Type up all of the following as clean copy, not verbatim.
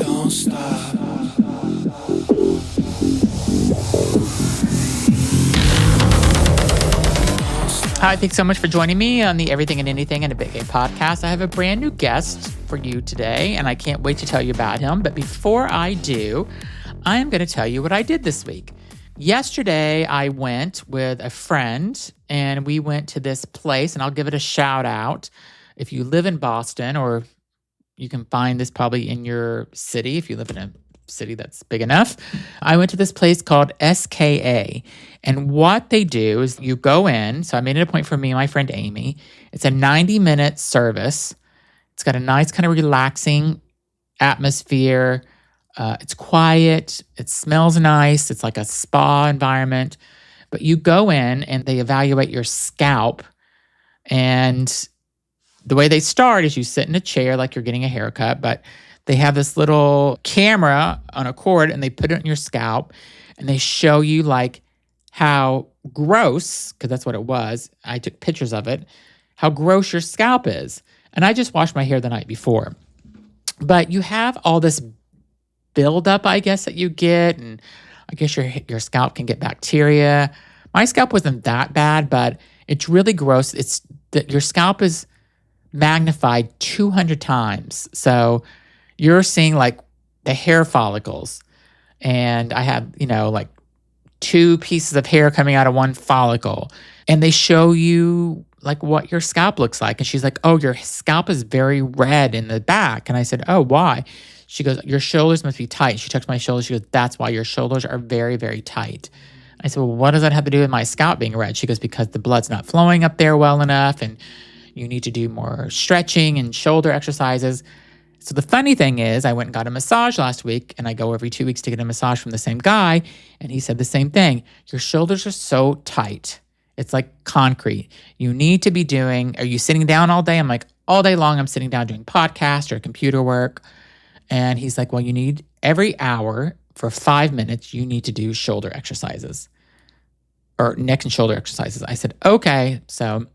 Don't stop. Hi, thanks so much for joining me on the Everything and Anything and a Big Gay podcast. I have a brand new guest for you today, and I can't wait to tell you about him. But before I do, I am going to tell you what I did this week. Yesterday, I went with a friend, and we went to this place, and I'll give it a shout out. If you live in Boston, or you can find this probably in your city if you live in a city that's big enough. I went to this place called SKA. And what they do is you go in. So I made it a point for me and my friend Amy. It's a 90-minute service. It's got a nice kind of relaxing atmosphere. It's quiet. It smells nice. It's like a spa environment. But you go in and they evaluate your scalp. And the way they start is you sit in a chair like you're getting a haircut, but they have this little camera on a cord and they put it on your scalp and they show you like how gross, because that's what it was. I took pictures of it, how gross your scalp is. And I just washed my hair the night before. But you have all this buildup, I guess, that you get. And I guess your scalp can get bacteria. My scalp wasn't that bad, but it's really gross. It's that your scalp is magnified 200 times. So you're seeing like the hair follicles. And I have, like 2 pieces of hair coming out of one follicle. And they show you like what your scalp looks like. And she's like, oh, your scalp is very red in the back. And I said, oh, why? She goes, your shoulders must be tight. She touched my shoulders. She goes, that's why your shoulders are very, very tight. I said, well, what does that have to do with my scalp being red? She goes, because the blood's not flowing up there well enough. And you need to do more stretching and shoulder exercises. So the funny thing is, I went and got a massage last week, and I go every 2 weeks to get a massage from the same guy, and he said the same thing. Your shoulders are so tight. It's like concrete. You need to be doing, are you sitting down all day? I'm like, all day long I'm sitting down doing podcasts or computer work. And he's like, well, you need every hour for 5 minutes, you need to do shoulder exercises or neck and shoulder exercises. I said, okay. So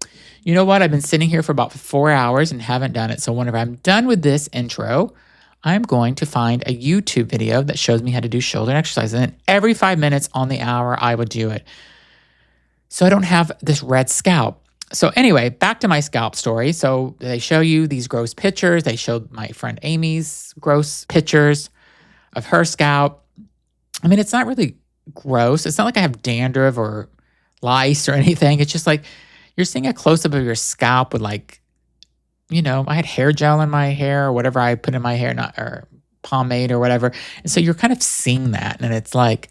you know what? I've been sitting here for about 4 hours and haven't done it. So whenever I'm done with this intro, I'm going to find a YouTube video that shows me how to do shoulder exercises. And every 5 minutes on the hour, I would do it. So I don't have this red scalp. So anyway, back to my scalp story. So they show you these gross pictures. They showed my friend Amy's gross pictures of her scalp. I mean, it's not really gross. It's not like I have dandruff or lice or anything. It's just like you're seeing a close-up of your scalp with like, I had hair gel in my hair or whatever I put in my hair, or pomade or whatever. And so you're kind of seeing that. And it's like,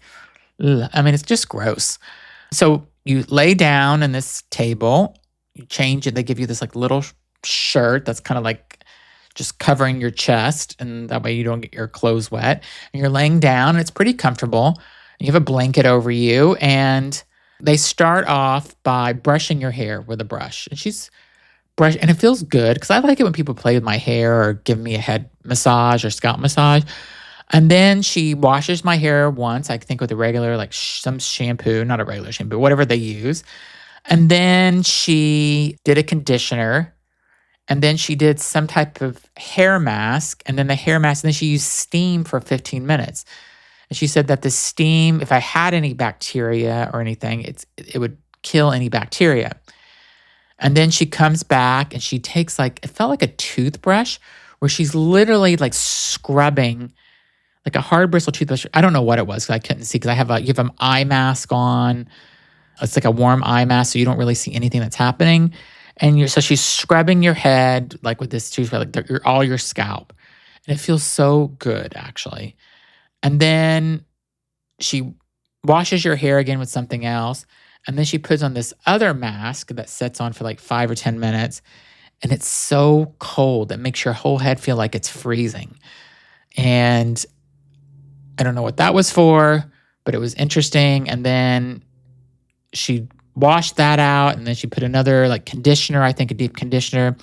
ugh. I mean, it's just gross. So you lay down in this table, you change it. They give you this like little shirt that's kind of like just covering your chest. And that way you don't get your clothes wet. And you're laying down and it's pretty comfortable. You have a blanket over you, and they start off by brushing your hair with a brush. And she's brushing, and it feels good because I like it when people play with my hair or give me a head massage or scalp massage. And then she washes my hair once, I think with a regular, like some shampoo, not a regular shampoo, whatever they use. And then she did a conditioner. And then she did some type of hair mask. And then the hair mask, and then she used steam for 15 minutes. And she said that the steam, if I had any bacteria or anything, it would kill any bacteria. And then she comes back and she takes it felt like a toothbrush where she's literally like scrubbing like a hard bristle toothbrush. I don't know what it was because I couldn't see because you have an eye mask on. It's like a warm eye mask, so you don't really see anything that's happening. And so she's scrubbing your head like with this toothbrush, like all your scalp. And it feels so good, actually. And then she washes your hair again with something else. And then she puts on this other mask that sits on for like 5 or 10 minutes. And it's so cold. It makes your whole head feel like it's freezing. And I don't know what that was for, but it was interesting. And then she washed that out. And then she put another like conditioner, I think a deep conditioner.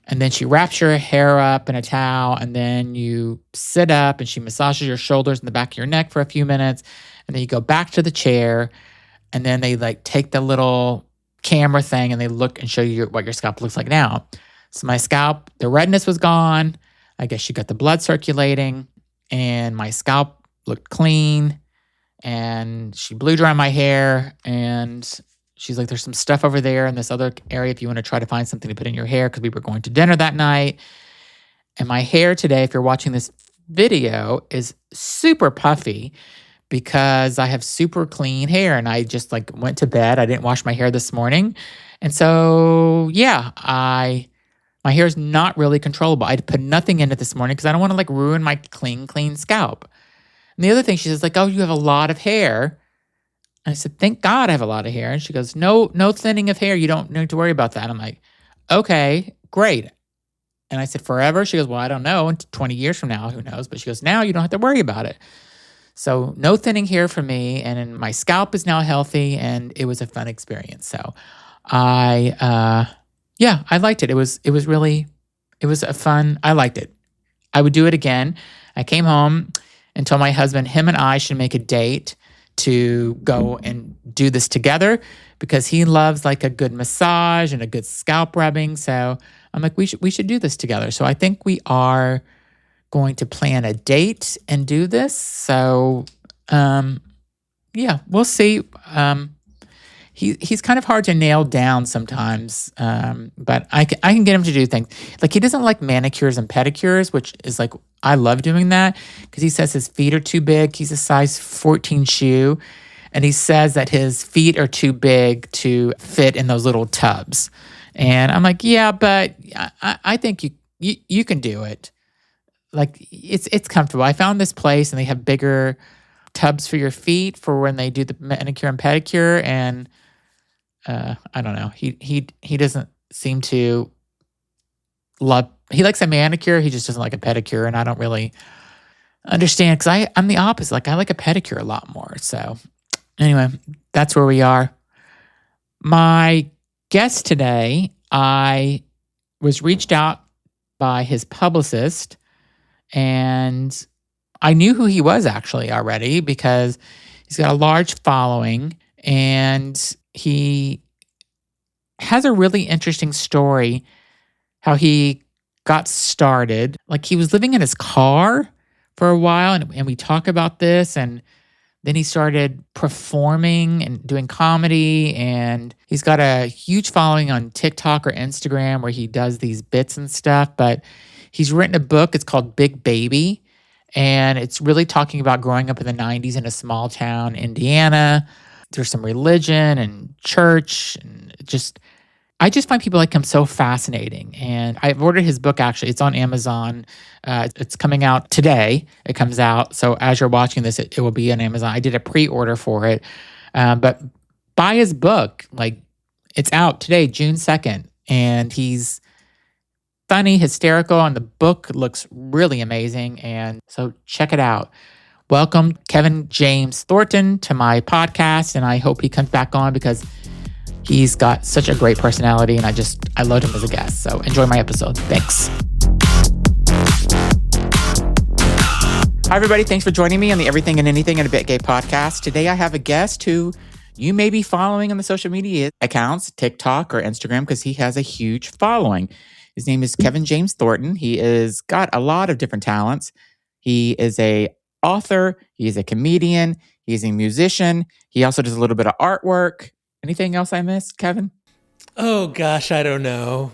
And then she wraps your hair up in a towel, and then you sit up and she massages your shoulders and the back of your neck for a few minutes. And then you go back to the chair, and then they like take the little camera thing and they look and show you what your scalp looks like now. So my scalp, the redness was gone. I guess she got the blood circulating. and my scalp looked clean, and she blew dry my hair, and she's like, there's some stuff over there in this other area if you want to try to find something to put in your hair, because we were going to dinner that night. And my hair today, if you're watching this video, is super puffy because I have super clean hair, and I just like went to bed. I didn't wash my hair this morning. And so, yeah, my hair is not really controllable. I put nothing in it this morning because I don't want to like ruin my clean scalp. And the other thing, she says like, oh, you have a lot of hair. And I said, thank God I have a lot of hair. And she goes, no thinning of hair. You don't need to worry about that. I'm like, okay, great. And I said, forever? She goes, well, I don't know. 20 years from now, who knows? But she goes, now you don't have to worry about it. So no thinning hair for me. And my scalp is now healthy, and it was a fun experience. So I liked it. It was a fun, I liked it. I would do it again. I came home and told my husband, him and I should make a date to go and do this together, because he loves like a good massage and a good scalp rubbing. So I'm like, we should do this together. So I think we are going to plan a date and do this. So we'll see. He's kind of hard to nail down sometimes, but I can get him to do things. Like, he doesn't like manicures and pedicures, which is like, I love doing that, because he says his feet are too big. He's a size 14 shoe, and he says that his feet are too big to fit in those little tubs. And I'm like, yeah, but I think you can do it. Like, it's comfortable. I found this place, and they have bigger tubs for your feet for when they do the manicure and pedicure, and I don't know. He doesn't seem to love. He likes a manicure. He just doesn't like a pedicure, and I don't really understand, because I'm the opposite. Like, I like a pedicure a lot more. So anyway, that's where we are. My guest today, I was reached out by his publicist, and I knew who he was actually already, because he's got a large following, and he has a really interesting story how he got started. Like, he was living in his car for a while, and we talk about this, and then he started performing and doing comedy, and he's got a huge following on TikTok or Instagram where he does these bits and stuff. But he's written a book. It's called Big Baby, and it's really talking about growing up in the 90s in a small town, Indiana. There's some religion and church, and I just find people like him so fascinating. And I've ordered his book, actually. It's on Amazon. It's coming out today. It comes out. So as you're watching this, it will be on Amazon. I did a pre-order for it. But buy his book. Like, it's out today, June 2nd. And he's funny, hysterical, and the book looks really amazing. And so check it out. Welcome, Kevin James Thornton, to my podcast. And I hope he comes back on, because he's got such a great personality, and I loved him as a guest. So enjoy my episode. Thanks. Hi, everybody. Thanks for joining me on the Everything and Anything and a Bit Gay podcast. Today, I have a guest who you may be following on the social media accounts, TikTok or Instagram, because he has a huge following. His name is Kevin James Thornton. He has got a lot of different talents. He is a author. He's a comedian. He's a musician. He also does a little bit of artwork. Anything else I missed, Kevin? Oh, gosh, I don't know.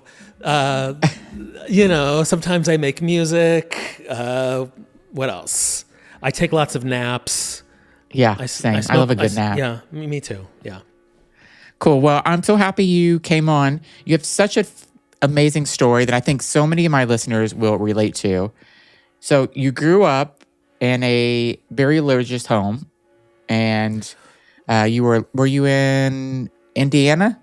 Sometimes I make music. What else? I take lots of naps. Yeah, same. I love a good nap. Yeah, me too. Yeah. Cool. Well, I'm so happy you came on. You have such an amazing story that I think so many of my listeners will relate to. So you grew up in a very religious home, and were you in Indiana?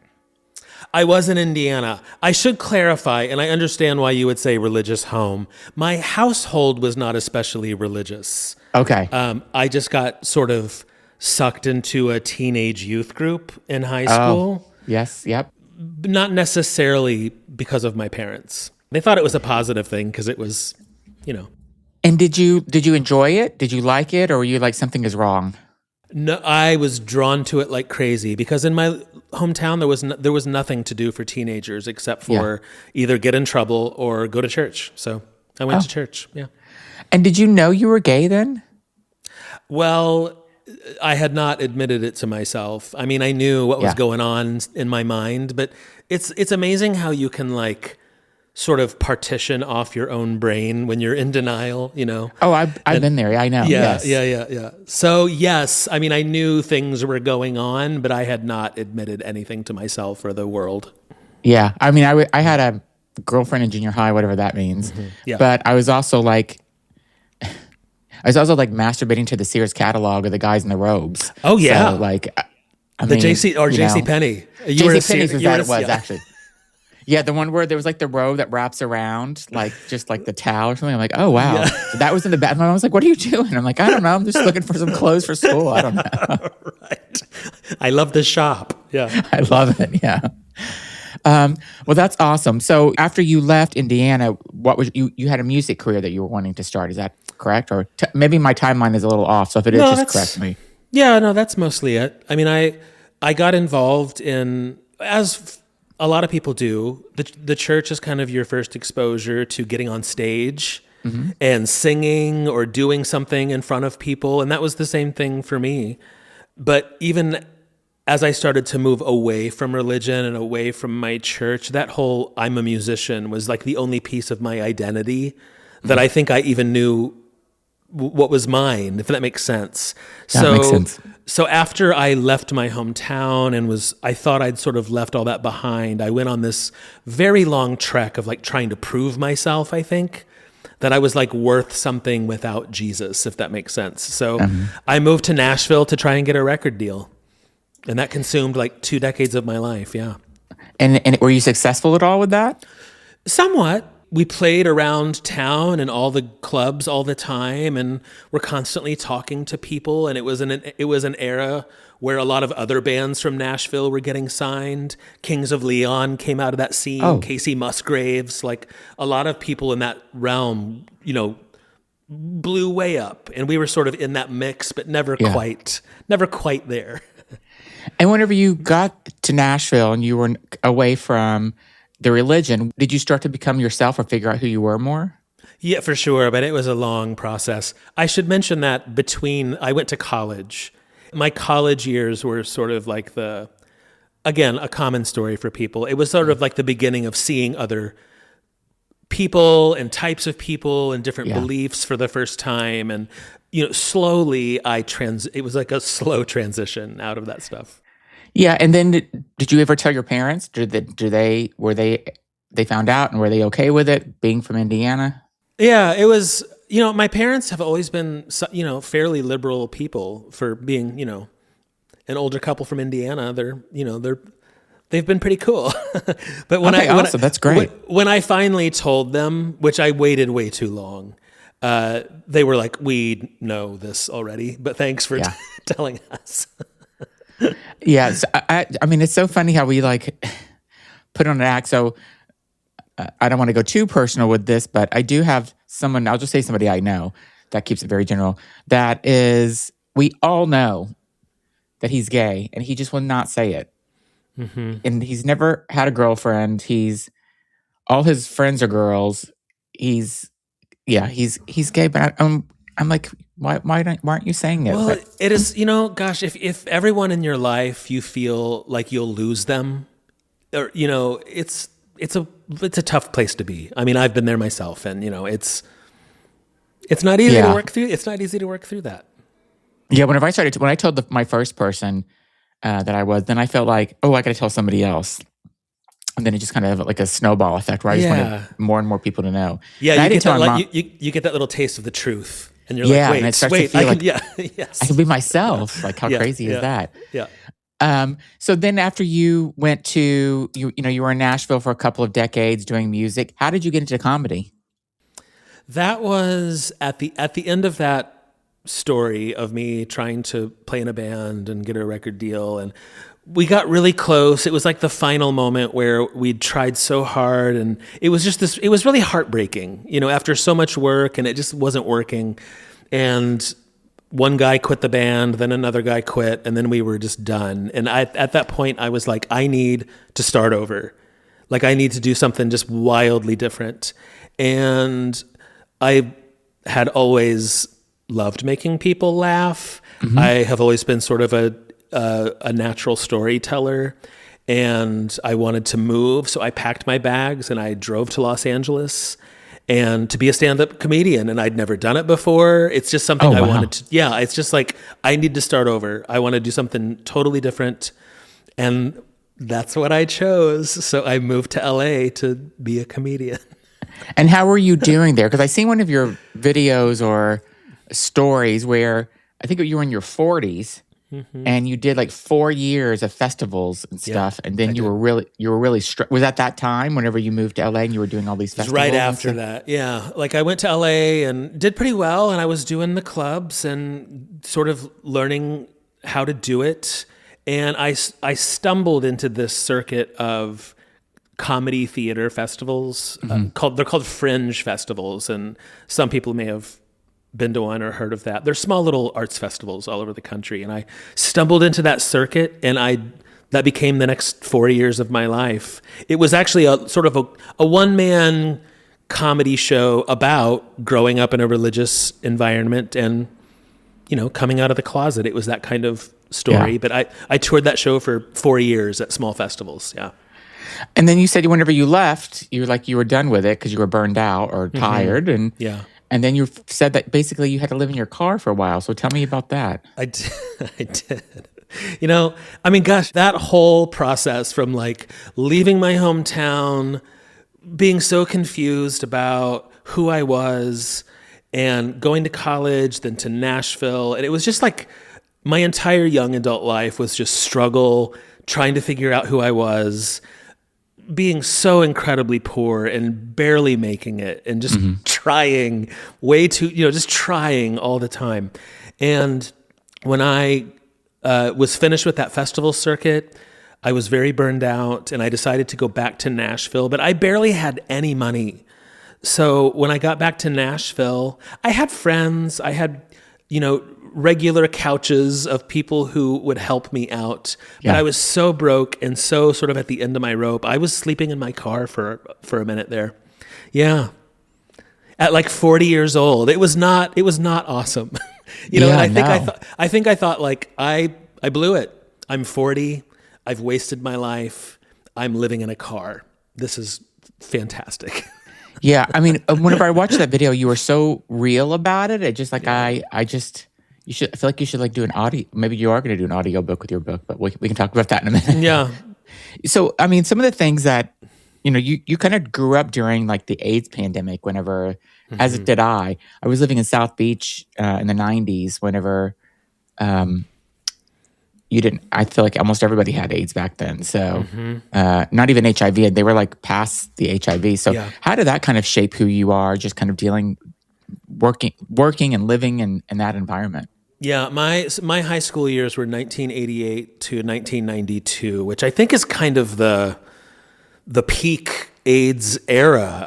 I was in Indiana. I should clarify, and I understand why you would say religious home. My household was not especially religious. Okay. I just got sort of sucked into a teenage youth group in high school. Oh, yes. Yep. Not necessarily because of my parents. They thought it was a positive thing because it was, And did you enjoy it? Did you like it, or were you like, something is wrong? No, I was drawn to it like crazy, because in my hometown there was nothing to do for teenagers except for either get in trouble or go to church. So I went to church. Yeah. And did you know you were gay then? Well, I had not admitted it to myself. I mean, I knew what was Yeah. going on in my mind, but it's amazing how you can like sort of partition off your own brain when you're in denial, you know? Oh, I've been there. I know. Yeah, Yes. yeah. So yes, I mean, I knew things were going on, but I had not admitted anything to myself or the world. Yeah. I mean, I had a girlfriend in junior high, whatever that means. Yeah. But I was also like masturbating to the Sears catalog of the guys in the robes. Oh, yeah. So like, I The mean, JC or you know, JC Penney. JC Penney's was that it was yeah. actually. Yeah, the one where there was like the robe that wraps around, like just like the towel or something. I'm like, oh wow. Yeah. So that was in the back. My mom was like, what are you doing? I'm like, I don't know. I'm just looking for some clothes for school. I don't know. Right. I love the shop. Yeah. I love it. Yeah. Well, that's awesome. So after you left Indiana, what was you had a music career that you were wanting to start? Is that correct? Or maybe my timeline is a little off. So if it is, just correct me. Yeah, no, that's mostly it. I mean, I got involved in, as a lot of people do, the church is kind of your first exposure to getting on stage and singing or doing something in front of people. And that was the same thing for me. But even as I started to move away from religion and away from my church, that whole I'm a musician was like the only piece of my identity that I think I even knew what was mine, if that makes sense. That makes sense. So after I left my hometown and I thought I'd sort of left all that behind, I went on this very long trek of like trying to prove myself, I think, that I was like worth something without Jesus, if that makes sense. So I moved to Nashville to try and get a record deal. And that consumed like 2 decades of my life, yeah. And were you successful at all with that? Somewhat. We played around town and all the clubs all the time, and we're constantly talking to people. And it was an era where a lot of other bands from Nashville were getting signed. Kings of Leon came out of that scene. Oh. Kacey, Musgraves, like a lot of people in that realm, you know, blew way up, and we were sort of in that mix, but never quite there. And whenever you got to Nashville and you were away from the religion, did you start to become yourself or figure out who you were more? Yeah, for sure, but it was a long process. I should mention that I went to college. My college years were sort of like again, a common story for people. It was sort of like the beginning of seeing other people and types of people and different beliefs for the first time. And, you know, slowly it was like a slow transition out of that stuff. Yeah, and then did you ever tell your parents? Were they found out and were they okay with it being from Indiana? Yeah, it was, you know, my parents have always been, you know, fairly liberal people for being, you know, an older couple from Indiana. They've been pretty cool. But awesome. That's great. When I finally told them, which I waited way too long, they were like, "We know this already, but thanks for telling us." Yeah, so I mean, it's so funny how we like put on an act. So I don't want to go too personal with this, but I do have someone, I'll just say somebody I know that keeps it very general, that is, we all know that he's gay and he just will not say it. Mm-hmm. And he's never had a girlfriend. All his friends are girls. He's gay, but I'm like, why aren't you saying it? Well, it is, you know, gosh, if everyone in your life you feel like you'll lose them, or you know, it's a tough place to be. I mean, I've been there myself, and you know, it's not easy to work through. It's not easy to work through that. Yeah, when I told my first person that I was, then I felt like, oh, I got to tell somebody else. And then it just kind of like a snowball effect, where I just wanted more and more people to know. Yeah, you get that little taste of the truth. And you're like, wait, and it starts to feel like, yes. I can be myself. Like, how crazy is that? Yeah. So then after you went to, you were in Nashville for a couple of decades doing music. How did you get into comedy? That was at the end of that story of me trying to play in a band and get a record deal. And we got really close. It was like the final moment where we'd tried so hard, and it was just it was really heartbreaking, you know, after so much work, and it just wasn't working. And one guy quit the band, then another guy quit, and then we were just done. And at that point, I was like, I need to start over. Like, I need to do something just wildly different. And I had always loved making people laugh. I have always been sort of a natural storyteller, and I wanted to move. So I packed my bags and I drove to Los Angeles and to be a stand-up comedian. And I'd never done it before. It's just something I wanted to, it's just like, I need to start over. I want to do something totally different. And that's what I chose. So I moved to LA to be a comedian. And how were you doing there? Because I seen one of your videos or stories where I think you were in your 40s and you did like 4 years of festivals and stuff. And then you were really was at that time whenever you moved to LA and you were doing all these festivals? Right after that. Yeah. Like I went to LA and did pretty well, and I was doing the clubs and sort of learning how to do it. And I stumbled into this circuit of comedy theater festivals. They're called fringe festivals, and some people may have been to one or heard of that. They're small little arts festivals all over the country, and I stumbled into that circuit, and that became the next 4 years of my life. It was actually a sort of a one-man comedy show about growing up in a religious environment and, coming out of the closet. It was that kind of story. Yeah. But I toured that show for 4 years at small festivals. Yeah. And then you said whenever you left, you were done with it because you were burned out or tired. And And then you said that basically you had to live in your car for a while. So tell me about that. I did. I did. Gosh, that whole process from like leaving my hometown, being so confused about who I was, and going to college, then to Nashville. And it was just like my entire young adult life was just struggle, trying to figure out who I was, being so incredibly poor and barely making it, and just trying just trying all the time. And when I was finished with that festival circuit, I was very burned out, and I decided to go back to Nashville, but I barely had any money. So when I got back to Nashville, I had friends, I had, regular couches of people who would help me out. But I was so broke and so sort of at the end of my rope. I was sleeping in my car for a minute there. Yeah. At like 40 years old. It was not awesome. And I thought like I blew it. I'm 40. I've wasted my life. I'm living in a car. This is fantastic. Yeah, whenever I watched that video, you were so real about it. It just like I feel like you should like do an audio. Maybe you are going to do an audio book with your book, but we can talk about that in a minute. Yeah. So some of the things that you kind of grew up during like the AIDS pandemic. Whenever, as did I was living in South Beach in the 90s. Whenever you didn't, I feel like almost everybody had AIDS back then. So not even HIV. They were like past the HIV. So how did that kind of shape who you are, just kind of working and living in that environment? Yeah, my high school years were 1988 to 1992, which I think is kind of the peak AIDS era.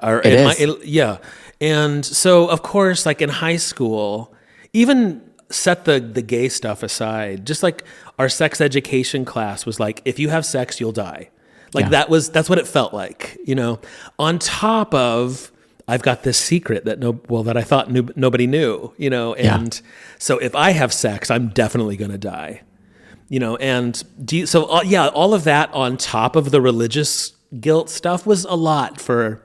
And so, of course, like in high school, even set the gay stuff aside, just like our sex education class was like, if you have sex, you'll die. Like that's what it felt like, on top of, I've got this secret that I thought nobody knew, and so if I have sex, I'm definitely going to die, and all of that on top of the religious guilt stuff was a lot for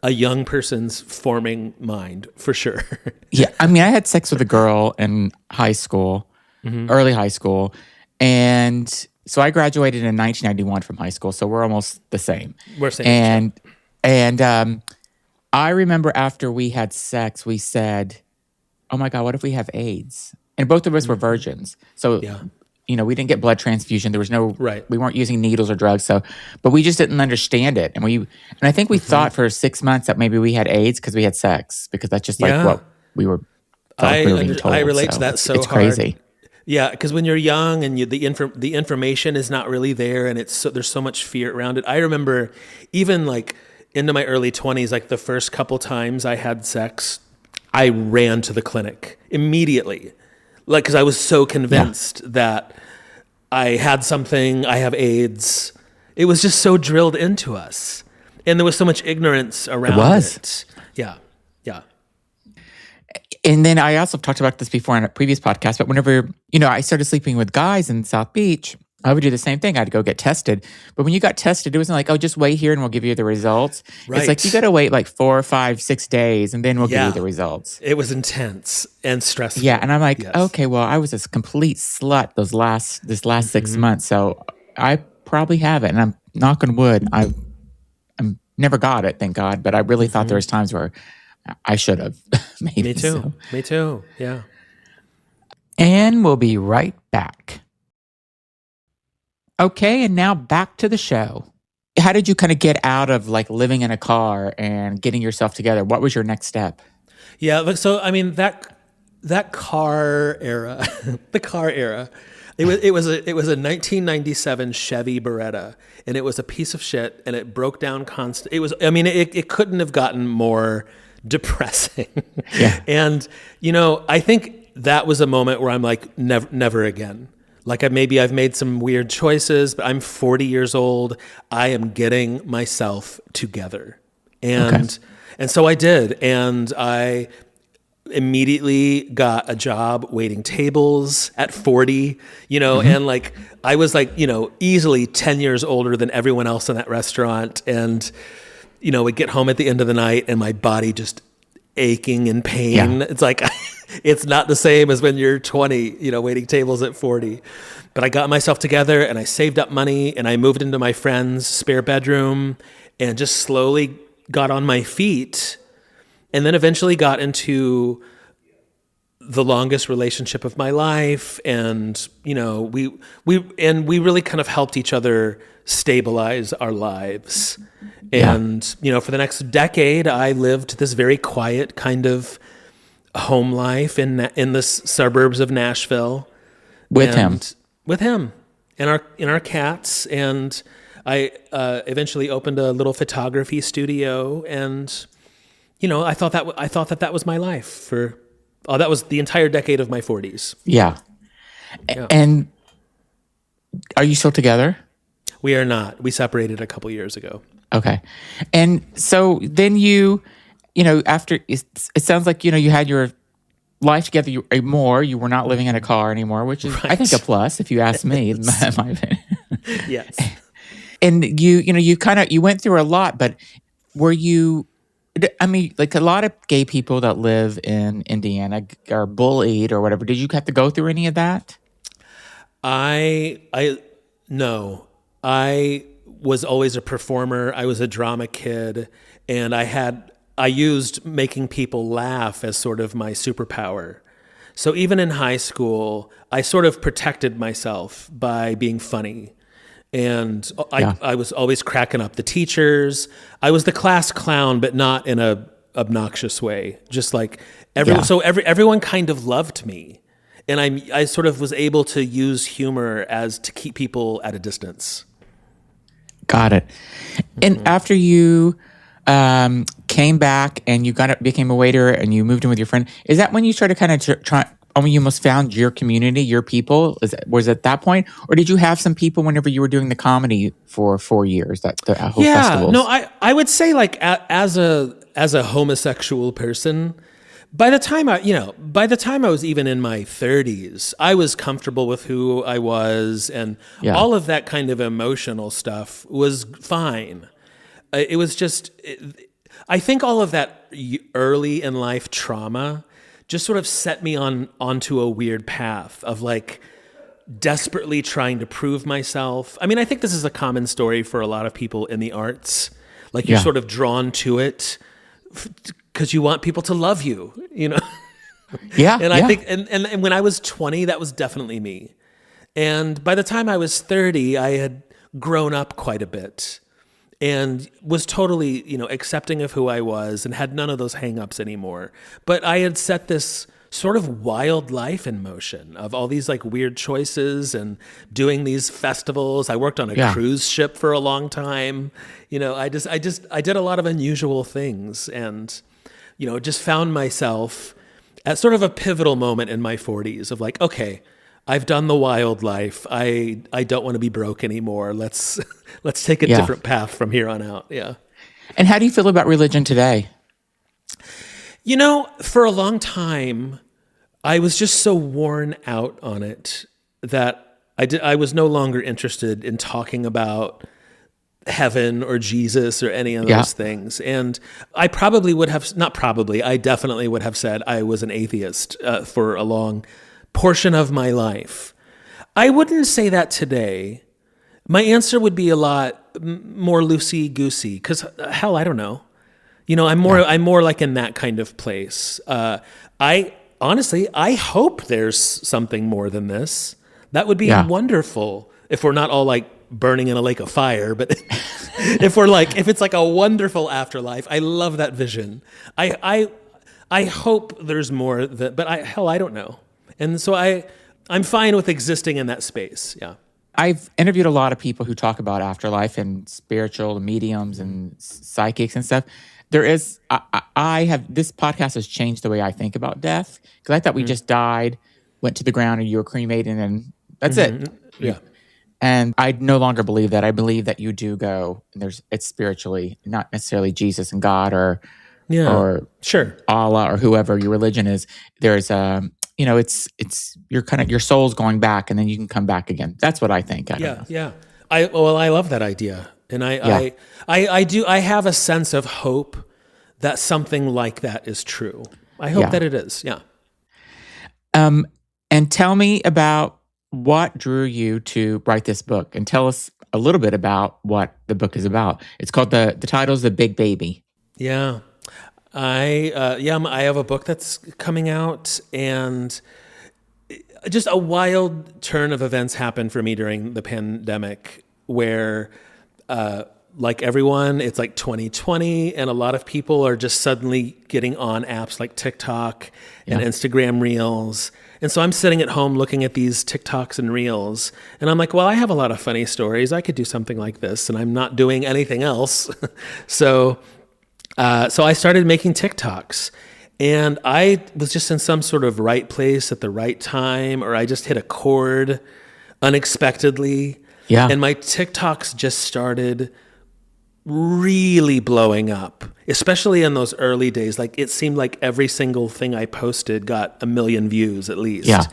a young person's forming mind, for sure. Yeah, I had sex with a girl in high school, early high school, and so I graduated in 1991 from high school, so we're almost the same. We're same. And I remember after we had sex, we said, "Oh my God, what if we have AIDS?" And both of us were virgins, so we didn't get blood transfusion. There was we weren't using needles or drugs. So, but we just didn't understand it, and I think we thought for 6 months that maybe we had AIDS because we had sex, because that's just like what we were. I relate to that so it's hard. Crazy. Yeah, because when you're young and the information is not really there, and there's so much fear around it. I remember even like into my early 20s, like the first couple times I had sex, I ran to the clinic immediately, like because I was so convinced that I had something. I have AIDS. It was just so drilled into us, and there was so much ignorance around it. Yeah. And then I also talked about this before on a previous podcast, but whenever, I started sleeping with guys in South Beach, I would do the same thing. I'd go get tested. But when you got tested, it wasn't like, oh, just wait here and we'll give you the results. Right. It's like, you got to wait like 4 or 5, 6 days and then we'll give you the results. It was intense and stressful. Yeah. And I'm like, okay, well, I was a complete slut this last 6 months. So I probably have it. And I'm knock on wood. I'm never got it, thank God. But I really thought there was times where I should have. Maybe. Me too. So. Me too. Yeah. And we'll be right back. Okay, and now back to the show. How did you kind of get out of like living in a car and getting yourself together? What was your next step? Yeah, so I mean that car era, the car era. It was a 1997 Chevy Beretta, and it was a piece of shit, and it broke down constant. It couldn't have gotten more depressing. Yeah. And I think that was a moment where I'm like, never again. Like I've made some weird choices, but I'm 40 years old. I am getting myself together. And so I did. And I immediately got a job waiting tables at 40, and like I was like, easily 10 years older than everyone else in that restaurant. And, we'd get home at the end of the night and my body just aching in pain. Yeah. It's like, it's not the same as when you're 20, waiting tables at 40. But I got myself together and I saved up money and I moved into my friend's spare bedroom and just slowly got on my feet, and then eventually got into the longest relationship of my life. And, we really kind of helped each other stabilize our lives. And, for the next decade, I lived this very quiet kind of home life in the suburbs of Nashville with him and our cats. And I eventually opened a little photography studio, and I thought that was my life that was the entire decade of my 40s. Yeah. And are you still together? We are not. We separated a couple years ago. Okay. And so then after it sounds like you had your life together more. You were not living in a car anymore, which is right. I think a plus if you ask me. My opinion. Yes. And you went through a lot, but were you? I mean, like a lot of gay people that live in Indiana are bullied or whatever. Did you have to go through any of that? No. I was always a performer. I was a drama kid, and I used making people laugh as sort of my superpower. So even in high school, I sort of protected myself by being funny. And I was always cracking up the teachers. I was the class clown, but not in a obnoxious way. Just like everyone kind of loved me. And I sort of was able to use humor to keep people at a distance. Got it. And after you came back and you became a waiter and you moved in with your friend, is that when you started kind of when you almost found your community, your people? Was it at that point? Or did you have some people whenever you were doing the comedy for 4 years, the whole festivals? No, I would say like as a homosexual person, by the time I was even in my 30s, I was comfortable with who I was, and all of that kind of emotional stuff was fine. It was just, I think all of that early in life trauma just sort of set me onto a weird path of like desperately trying to prove myself. I mean, I think this is a common story for a lot of people in the arts. Like you're sort of drawn to it because you want people to love you, Yeah. And I think, and when I was 20, that was definitely me. And by the time I was 30, I had grown up quite a bit and was totally, accepting of who I was and had none of those hang-ups anymore. But I had set this sort of wild life in motion of all these like weird choices and doing these festivals. I worked on a cruise ship for a long time. I did a lot of unusual things, and, just found myself at sort of a pivotal moment in my 40s of like, okay, I've done the wild life. I don't want to be broke anymore. Let's take a different path from here on out. Yeah. And how do you feel about religion today? For a long time, I was just so worn out on it that I was no longer interested in talking about heaven or Jesus or any of those things. And I probably would have, not probably, I definitely would have said I was an atheist for a long portion of my life. I wouldn't say that today. My answer would be a lot more loosey-goosey because, hell, I don't know. I'm more like in that kind of place. Honestly, I hope there's something more than this. That would be wonderful if we're not all like burning in a lake of fire, but if it's like a wonderful afterlife. I love that vision. I hope there's more but I don't know. And so I'm fine with existing in that space. Yeah. I've interviewed a lot of people who talk about afterlife and spiritual mediums and psychics and stuff. This podcast has changed the way I think about death because I thought we just died, went to the ground, and you were cremated, and that's it. Yeah. And I no longer believe that. I believe that you do go, and it's spiritually, not necessarily Jesus and God or sure, Allah or whoever your religion is. There's it's your soul's going back, and then you can come back again. That's what I think. I don't know. Yeah. I love that idea. And I have a sense of hope that something like that is true. I hope that it is. Yeah. And tell me about what drew you to write this book, and tell us a little bit about what the book is about. It's called the title's The Big Baby. Yeah. I have a book that's coming out, and just a wild turn of events happened for me during the pandemic where, like everyone, it's like 2020, and a lot of people are just suddenly getting on apps like TikTok and Instagram Reels. And so I'm sitting at home looking at these TikToks and Reels, and I'm like, well, I have a lot of funny stories. I could do something like this, and I'm not doing anything else. So I started making TikToks, and I was just in some sort of right place at the right time, or I just hit a chord unexpectedly. Yeah. And my TikToks just started really blowing up, especially in those early days. Like it seemed like every single thing I posted got 1 million views at least. Yeah.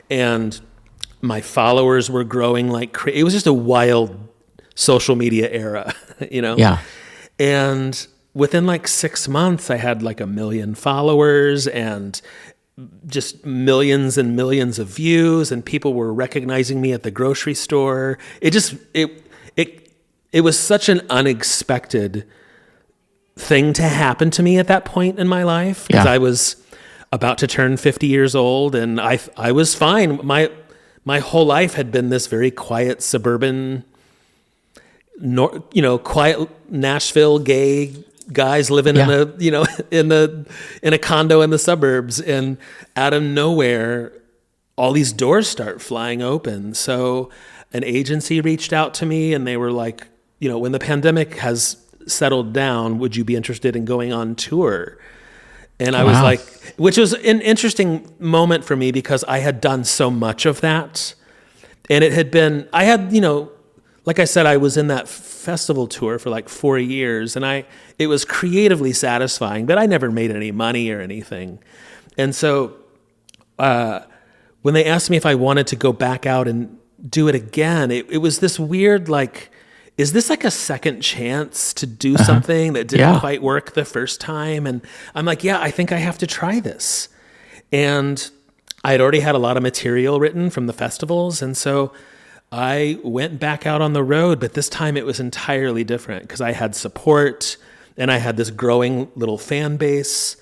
And my followers were growing like crazy. It was just a wild social media era, Yeah. And within like 6 months, I had like 1 million followers and just millions and millions of views, and people were recognizing me at the grocery store. It was such an unexpected thing to happen to me at that point in my life, because I was about to turn 50 years old, and I was fine. My whole life had been this very quiet suburban, quiet Nashville gay guys living in a condo in the suburbs, and out of nowhere, all these doors start flying open. So an agency reached out to me, and they were like, when the pandemic has settled down, would you be interested in going on tour? And I was like, which was an interesting moment for me because I had done so much of that, and like I said, I was in that festival tour for like 4 years, and it was creatively satisfying, but I never made any money or anything. And so when they asked me if I wanted to go back out and do it again, it was this weird, like, is this like a second chance to do something that didn't quite work the first time? And I'm like, yeah, I think I have to try this. And I had already had a lot of material written from the festivals, and so I went back out on the road, but this time it was entirely different because I had support and I had this growing little fan base.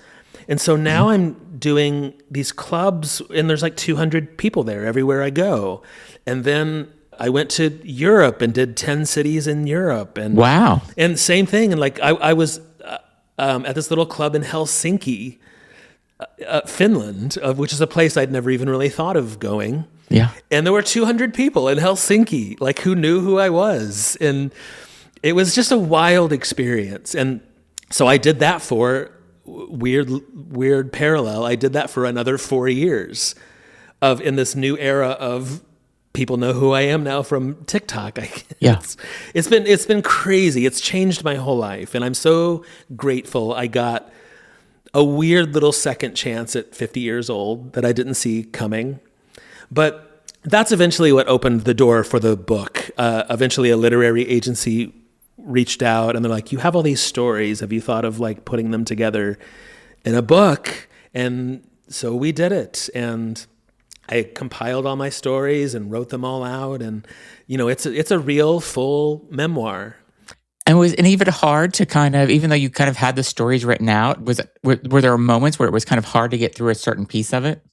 And so now I'm doing these clubs, and there's like 200 people there everywhere I go. And then I went to Europe and did 10 cities in Europe. And wow. And same thing. And like I was at this little club in Helsinki, Finland, which is a place I'd never even really thought of going. Yeah. And there were 200 people in Helsinki, like who knew who I was. And it was just a wild experience. And so I did that for weird parallel. I did that for another 4 years in this new era of people know who I am now from TikTok. It's been crazy. It's changed my whole life. And I'm so grateful I got a weird little second chance at 50 years old that I didn't see coming. But that's eventually what opened the door for the book. Eventually a literary agency reached out and they're like, you have all these stories. Have you thought of like putting them together in a book? And so we did it. And I compiled all my stories and wrote them all out. And, it's a real full memoir. And was it even hard to kind of, even though you kind of had the stories written out, were there moments where it was kind of hard to get through a certain piece of it?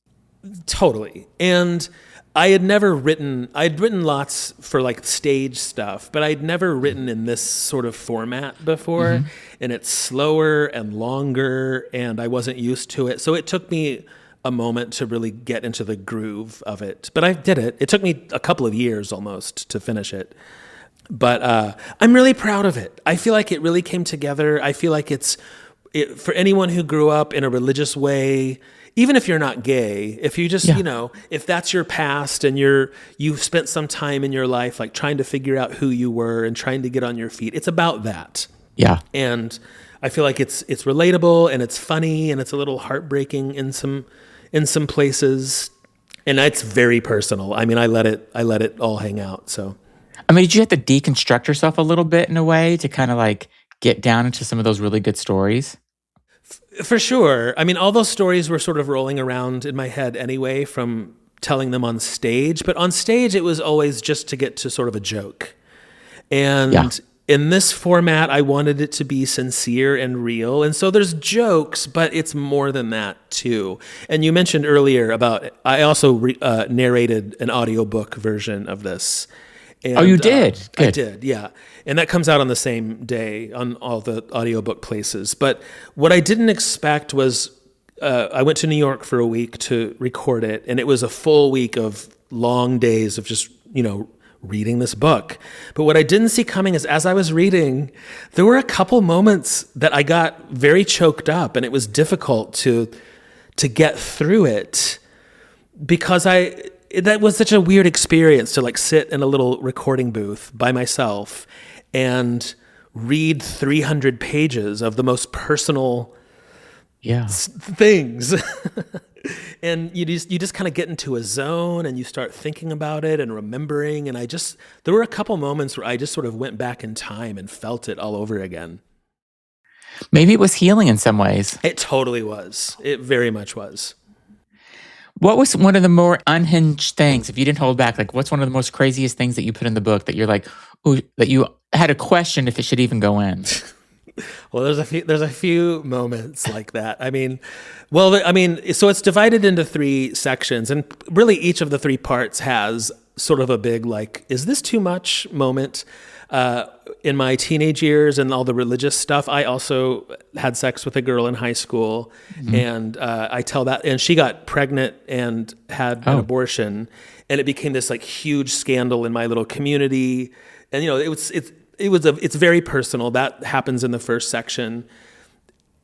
Totally. And I'd written lots for like stage stuff, but I'd never written in this sort of format before. Mm-hmm. And it's slower and longer and I wasn't used to it. So it took me a moment to really get into the groove of it. But I did it. It took me a couple of years almost to finish it. But I'm really proud of it. I feel like it really came together. I feel like it's for anyone who grew up in a religious way, even if you're not gay, if you just, if that's your past and you've spent some time in your life like trying to figure out who you were and trying to get on your feet, it's about that. Yeah. And I feel like it's relatable and it's funny and it's a little heartbreaking in some places. And it's very personal. I mean, I let it all hang out. So. I mean, did you have to deconstruct yourself a little bit in a way to kind of like get down into some of those really good stories? For sure. I mean, all those stories were sort of rolling around in my head anyway from telling them on stage. But on stage, it was always just to get to sort of a joke. And in this format, I wanted it to be sincere and real. And so there's jokes, but it's more than that too. And you mentioned earlier I also narrated an audiobook version of this. And, you did? I did, yeah. And that comes out on the same day on all the audiobook places. But what I didn't expect was I went to New York for a week to record it, and it was a full week of long days of just, reading this book. But what I didn't see coming is as I was reading, there were a couple moments that I got very choked up, and it was difficult to get through it because that was such a weird experience to like sit in a little recording booth by myself and read 300 pages of the most personal things. And you just kind of get into a zone and you start thinking about it and remembering. And there were a couple moments where I just sort of went back in time and felt it all over again. Maybe it was healing in some ways. It totally was. It very much was. What was one of the more unhinged things, if you didn't hold back, like what's one of the most craziest things that you put in the book that you're like, ooh, that you had a question if it should even go in? Well, there's a few moments like that. So it's divided into 3 sections, and really each of the 3 parts has sort of a big like, is this too much moment? In my teenage years and all the religious stuff, I also had sex with a girl in high school, and I tell that, and she got pregnant and had an abortion, and it became this like huge scandal in my little community, and it's very personal. That happens in the first section.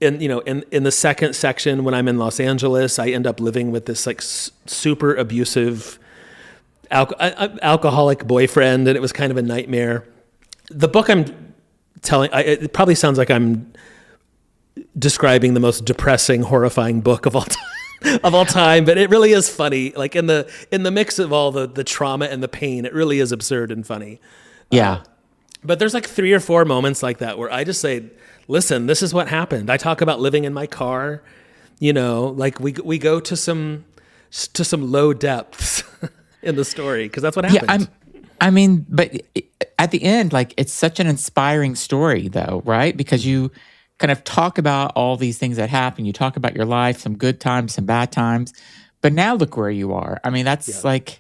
And in the second section, when I'm in Los Angeles, I end up living with this like super abusive alcoholic boyfriend, and it was kind of a nightmare. The book I'm telling, it probably sounds like I'm describing the most depressing, horrifying book of all time, but it really is funny. Like in the mix of all the trauma and the pain, it really is absurd and funny. Yeah. But there's like 3 or 4 moments like that where I just say, listen, this is what happened. I talk about living in my car, like we go to some low depths in the story because that's what happened. But at the end, like it's such an inspiring story though, right? Because you kind of talk about all these things that happen. You talk about your life, some good times, some bad times, but now look where you are. I mean, that's and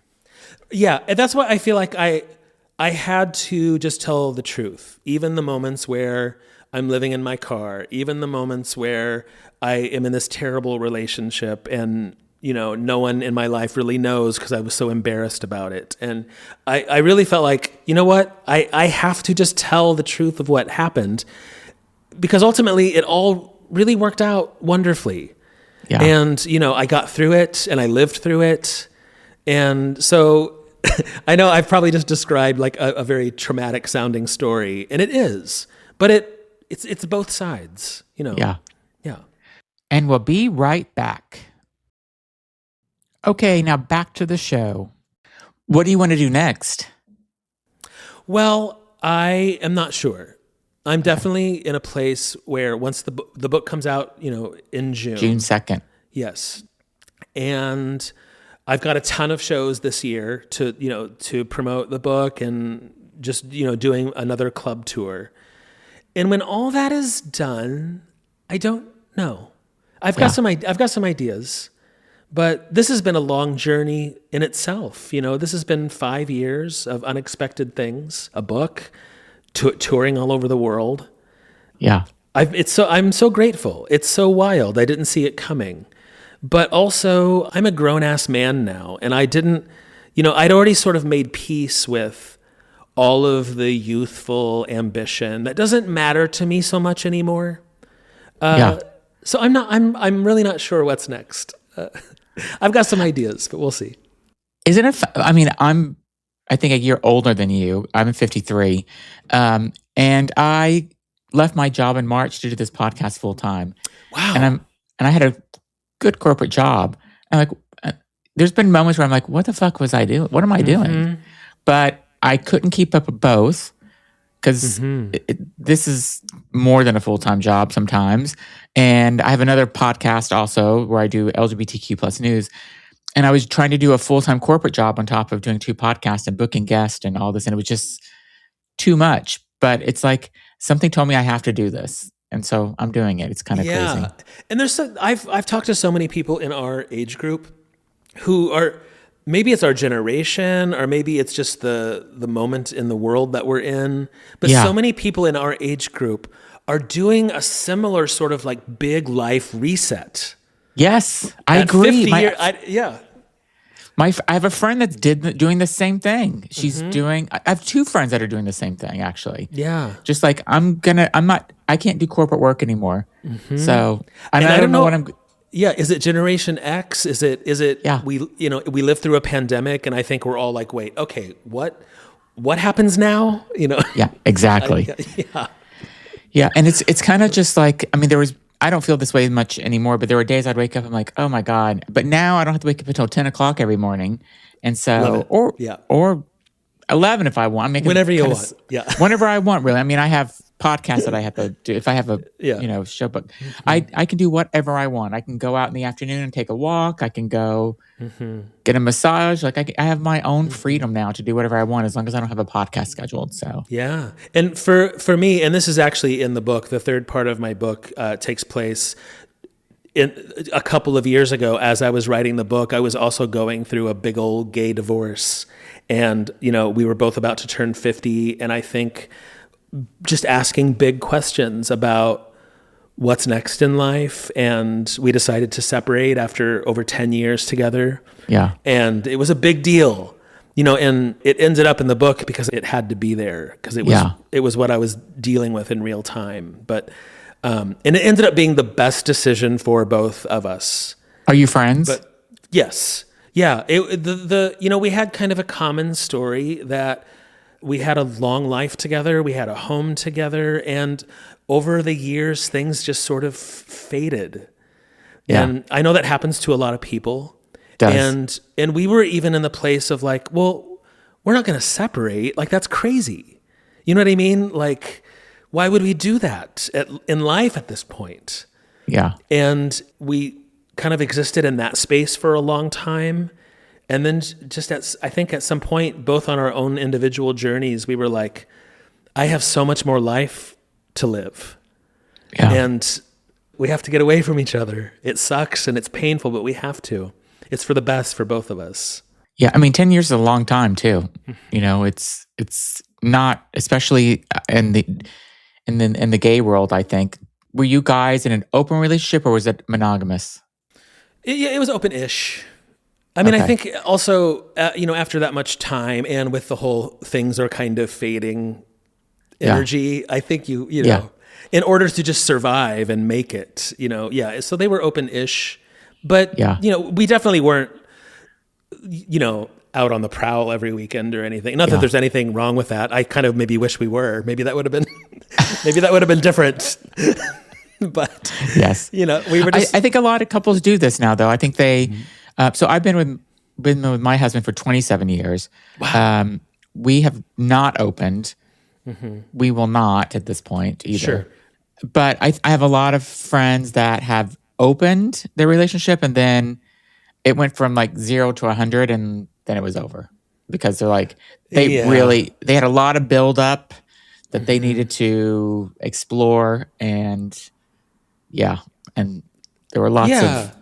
that's why I feel like I had to just tell the truth, even the moments where I'm living in my car, even the moments where I am in this terrible relationship and, no one in my life really knows because I was so embarrassed about it. And I really felt like, you know what? I have to just tell the truth of what happened because ultimately it all really worked out wonderfully. Yeah. And, I got through it and I lived through it. And so I know I've probably just described like a very traumatic sounding story, and it is, but it's both sides, Yeah. Yeah. And we'll be right back. Okay, now back to the show. What do you want to do next? Well, I am not sure. I'm definitely in a place where once the book comes out, in June. June 2nd. Yes. And I've got a ton of shows this year to promote the book and just, doing another club tour. And when all that is done, I don't know. I've got some ideas, but this has been a long journey in itself. This has been 5 years of unexpected things, a book, touring all over the world. Yeah. I'm so grateful. It's so wild. I didn't see it coming. But also, I'm a grown-ass man now, and I didn't, I'd already sort of made peace with all of the youthful ambition. That doesn't matter to me so much anymore. So I'm really not sure what's next. I've got some ideas, but we'll see. Isn't it? I think a year older than you. I'm 53. And I left my job in March to do this podcast full time. Wow. And I had a good corporate job. I'm like, there's been moments where I'm like, what the fuck was I doing? What am I doing? But I couldn't keep up with both because this is more than a full-time job sometimes. And I have another podcast also where I do LGBTQ plus news. And I was trying to do a full-time corporate job on top of doing 2 podcasts and booking guests and all this. And it was just too much. But it's like something told me I have to do this. And so I'm doing it. It's kind of crazy. And I've talked to so many people in our age group who are, maybe it's our generation or maybe it's just the moment in the world that we're in. But so many people in our age group are doing a similar sort of like big life reset. Yes, I agree. I have a friend that's doing the same thing. She's doing. I have 2 friends that are doing the same thing. Actually, just like I can't do corporate work anymore. So I don't know what I'm. Yeah, is it Generation X? Is it? Yeah. We lived through a pandemic, and I think we're all like, wait, okay, what happens now? Yeah, exactly. Yeah, and it's kind of just like, I don't feel this way much anymore, but there were days I'd wake up, I'm like, oh my God. But now I don't have to wake up until 10 o'clock every morning. And so, or 11 if I want. Whenever you want. Whenever I want, really. I have podcasts that I have to do. If I have a show, but I can do whatever I want. I can go out in the afternoon and take a walk. I can go get a massage. Like I have my own freedom now to do whatever I want as long as I don't have a podcast scheduled. So yeah. And for me, and this is actually in the book, the third part of my book takes place in a couple of years ago. As I was writing the book, I was also going through a big old gay divorce. And, we were both about to turn 50. And I think just asking big questions about what's next in life. And we decided to separate after over 10 years together. Yeah. And it was a big deal, and it ended up in the book because it had to be there because it was what I was dealing with in real time. But, and it ended up being the best decision for both of us. Are you friends? But yes. Yeah. We had kind of a common story that we had a long life together. We had a home together. And over the years, things just sort of faded. Yeah. And I know that happens to a lot of people. It does. And we were even in the place of like, well, we're not going to separate. Like, that's crazy. You know what I mean? Like, why would we do that in life at this point? Yeah. And we kind of existed in that space for a long time. And then I think at some point, both on our own individual journeys, we were like, I have so much more life to live. Yeah. And we have to get away from each other. It sucks and it's painful, but we have to. It's for the best for both of us. Yeah. 10 years is a long time too. It's not, especially in the gay world, I think. Were you guys in an open relationship or was it monogamous? It was open-ish. Okay. I think also, after that much time and with the whole things are kind of fading energy, I think you know, in order to just survive and make it, so they were open-ish, but, we definitely weren't, out on the prowl every weekend or anything. Not that there's anything wrong with that. I kind of maybe wish we were. Maybe that would have been, different. But yes, we were just. I think a lot of couples do this now, though. I think they. So I've been with my husband for 27 years. Wow. We have not opened. We will not at this point either. Sure. But I have a lot of friends that have opened their relationship, and then it went from like 0 to 100, and then it was over because they're like they had a lot of buildup that they needed to explore, and and there were lots of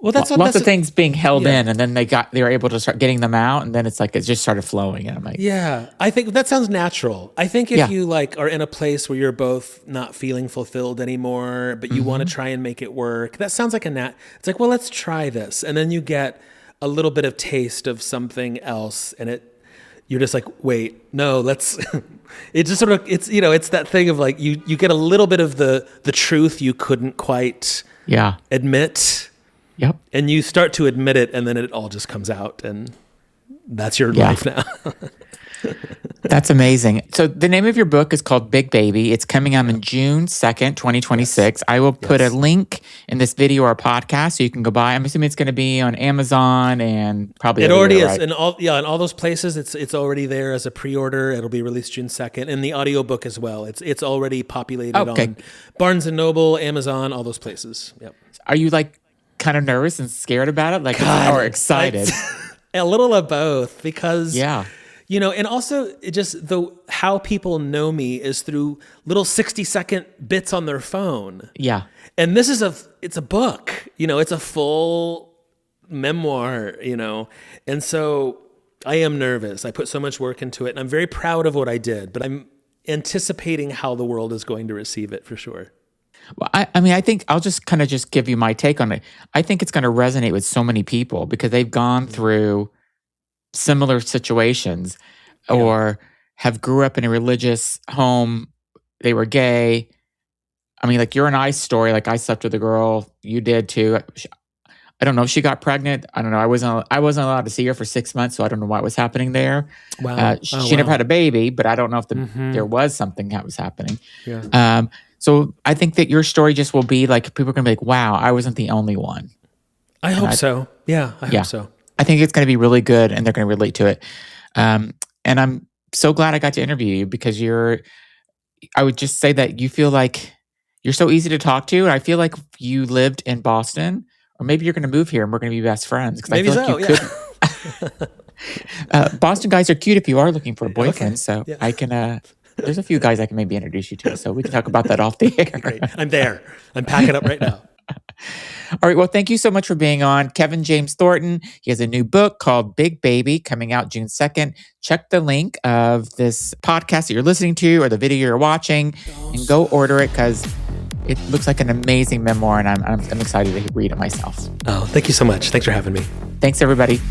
lots of things being held in, and then they were able to start getting them out, and then it's like it just started flowing, and I'm like, I think that sounds natural. I think if you like are in a place where you're both not feeling fulfilled anymore, but you want to try and make it work, that sounds like it's like, well, let's try this, and then you get a little bit of taste of something else, and you're just like, wait, no, let's. It just sort of it's that thing of like you get a little bit of the truth you couldn't quite admit. Yep. And you start to admit it, and then it all just comes out, and that's your life now. That's amazing. So the name of your book is called Big Baby. It's coming out on June 2nd, 2026. Yes. I will put a link in this video or podcast so you can go buy. I'm assuming it's going to be on Amazon and probably it already is. Right? In all those places, it's already there as a pre-order. It'll be released June 2nd. And the audiobook as well. It's already populated on Barnes & Noble, Amazon, all those places. Yep. Are you like kind of nervous and scared about it? Like, or excited? A little of both because... and also it just how people know me is through little 60-second bits on their phone. Yeah. And this is it's a book, it's a full memoir, And so I am nervous. I put so much work into it, and I'm very proud of what I did, but I'm anticipating how the world is going to receive it for sure. Well, I think I'll just kind of give you my take on it. I think it's going to resonate with so many people because they've gone through similar situations or have grew up in a religious home. They were gay. I mean, like your and I's story, like I slept with a girl, you did too. I don't know if she got pregnant. I don't know. I wasn't allowed to see her for 6 months, so I don't know what was happening there. Wow. She never had a baby, but I don't know if there was something that was happening. Yeah. So I think that your story just will be like, people are going to be like, wow, I wasn't the only one. I hope so. Yeah, I hope so. I think it's going to be really good, and they're going to relate to it. And I'm so glad I got to interview you because I would just say that you feel like you're so easy to talk to. I feel like you lived in Boston, or maybe you're going to move here and we're going to be best friends. Maybe I feel like you could. Boston guys are cute if you are looking for a boyfriend. So I can, there's a few guys I can maybe introduce you to. So we can talk about that off the air. Great. I'm there. I'm packing up right now. All right. Well, thank you so much for being on. Kevin James Thornton. He has a new book called Big Baby coming out June 2nd. Check the link of this podcast that you're listening to or the video you're watching and go order it because it looks like an amazing memoir, and I'm excited to read it myself. Oh, thank you so much. Thanks for having me. Thanks, everybody.